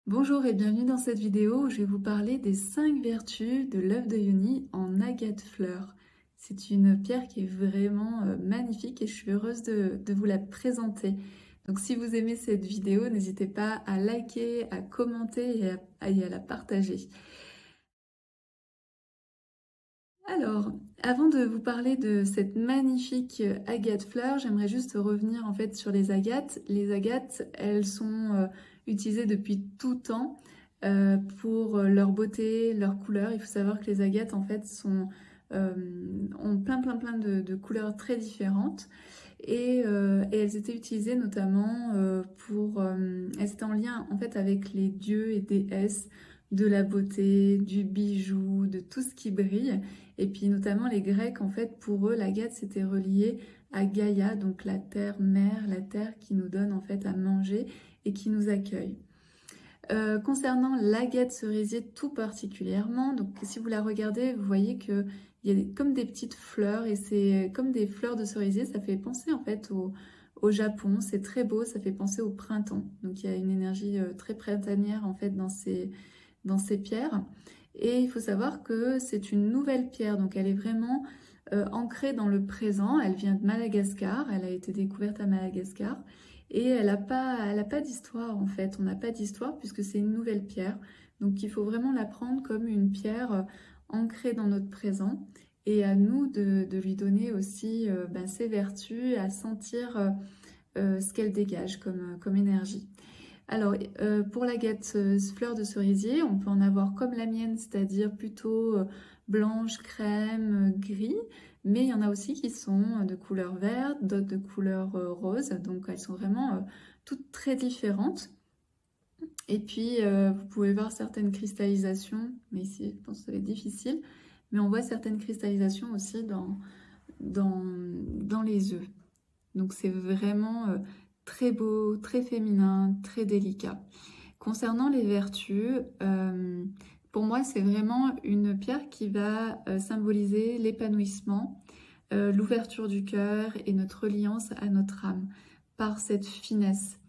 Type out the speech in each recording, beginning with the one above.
Bonjour et bienvenue dans cette vidéo où je vais vous parler des 5 vertus de l'œuf de Yoni en agate fleur. C'est une pierre qui est vraiment magnifique et je suis heureuse de vous la présenter. Donc si vous aimez cette vidéo, n'hésitez pas à liker, à commenter et à la partager. Alors, avant de vous parler de cette magnifique agate fleur, j'aimerais juste revenir en fait sur les agates. Les agates, elles sont utilisées depuis tout temps pour leur beauté, leur couleur. Il faut savoir que les agates en fait euh, ont plein de couleurs très différentes et elles étaient utilisées notamment elles étaient en lien en fait avec les dieux et déesses de la beauté, du bijou, de tout ce qui brille. Et puis notamment les Grecs, en fait, pour eux, l'agate c'était relié à Gaïa, donc la terre mère, la terre qui nous donne en fait à manger et qui nous accueille. Concernant l'agate cerisier tout particulièrement, donc si vous la regardez, vous voyez que il y a comme des petites fleurs et c'est comme des fleurs de cerisier, ça fait penser en fait au Japon, c'est très beau, ça fait penser au printemps. Donc il y a une énergie très printanière en fait dans ces pierres. Et il faut savoir que c'est une nouvelle pierre, donc elle est vraiment ancrée dans le présent. Elle vient de Madagascar, elle a été découverte à Madagascar. Et elle a pas d'histoire en fait, on n'a pas d'histoire puisque c'est une nouvelle pierre. Donc il faut vraiment la prendre comme une pierre ancrée dans notre présent et à nous de lui donner aussi ses vertus, à sentir ce qu'elle dégage comme énergie. Alors, pour l'agate fleur de cerisier, on peut en avoir comme la mienne, c'est-à-dire plutôt blanche, crème, gris, mais il y en a aussi qui sont de couleur verte, d'autres de couleur rose, donc elles sont vraiment toutes très différentes. Et puis, vous pouvez voir certaines cristallisations, mais ici, je pense que ça va être difficile, mais on voit certaines cristallisations aussi dans les œufs. Donc c'est vraiment très beau, très féminin, très délicat. Concernant les vertus, pour moi c'est vraiment une pierre qui va symboliser l'épanouissement, l'ouverture du cœur et notre reliance à notre âme par cette finesse.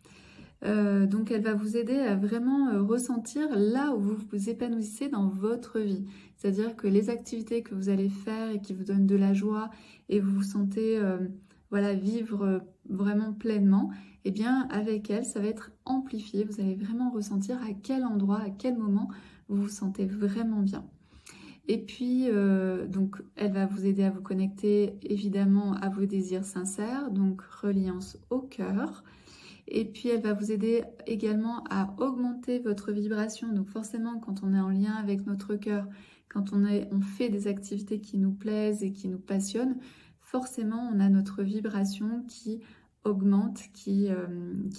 Donc elle va vous aider à vraiment ressentir là où vous vous épanouissez dans votre vie. C'est-à-dire que les activités que vous allez faire et qui vous donnent de la joie et vous vous sentez voilà, vivre vraiment pleinement, eh bien avec elle, ça va être amplifié. Vous allez vraiment ressentir à quel endroit, à quel moment vous vous sentez vraiment bien. Et puis, donc, elle va vous aider à vous connecter évidemment à vos désirs sincères, donc reliance au cœur. Et puis, elle va vous aider également à augmenter votre vibration. Donc, forcément, quand on est en lien avec notre cœur, quand on fait des activités qui nous plaisent et qui nous passionnent, forcément, on a notre vibration qui augmente, qui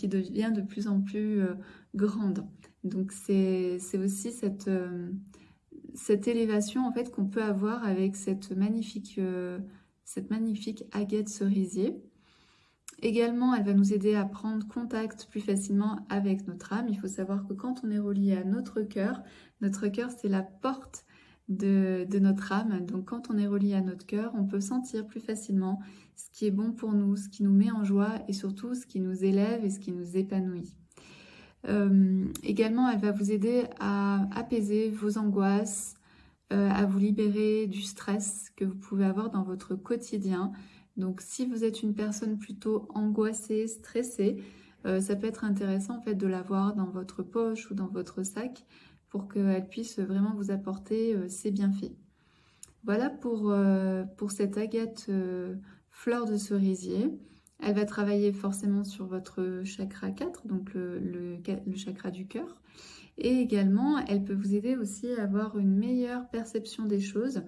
devient de plus en plus grande. Donc, c'est aussi cette élévation en fait qu'on peut avoir avec cette magnifique agate cerisier. Également, elle va nous aider à prendre contact plus facilement avec notre âme. Il faut savoir que quand on est relié à notre cœur c'est la porte de notre âme. Donc quand on est relié à notre cœur, on peut sentir plus facilement ce qui est bon pour nous, ce qui nous met en joie et surtout ce qui nous élève et ce qui nous épanouit. Également, elle va vous aider à apaiser vos angoisses, à vous libérer du stress que vous pouvez avoir dans votre quotidien. Donc si vous êtes une personne plutôt angoissée, stressée, ça peut être intéressant en fait de l'avoir dans votre poche ou dans votre sac pour qu'elle puisse vraiment vous apporter ses bienfaits. Voilà pour cette agate fleur de cerisier. Elle va travailler forcément sur votre chakra 4, donc le chakra du cœur. Et également, elle peut vous aider aussi à avoir une meilleure perception des choses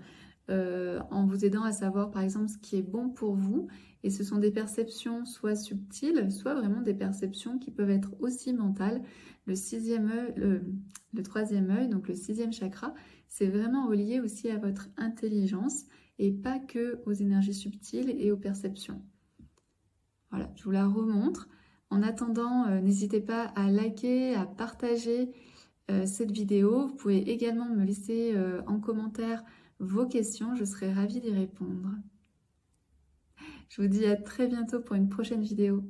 en vous aidant à savoir par exemple ce qui est bon pour vous. Et ce sont des perceptions soit subtiles, soit vraiment des perceptions qui peuvent être aussi mentales. Le sixième œil, le troisième œil, donc le sixième chakra, c'est vraiment relié aussi à votre intelligence et pas que aux énergies subtiles et aux perceptions. Voilà, je vous la remontre. En attendant, n'hésitez pas à liker, à partager cette vidéo. Vous pouvez également me laisser en commentaire vos questions, je serai ravie d'y répondre. Je vous dis à très bientôt pour une prochaine vidéo.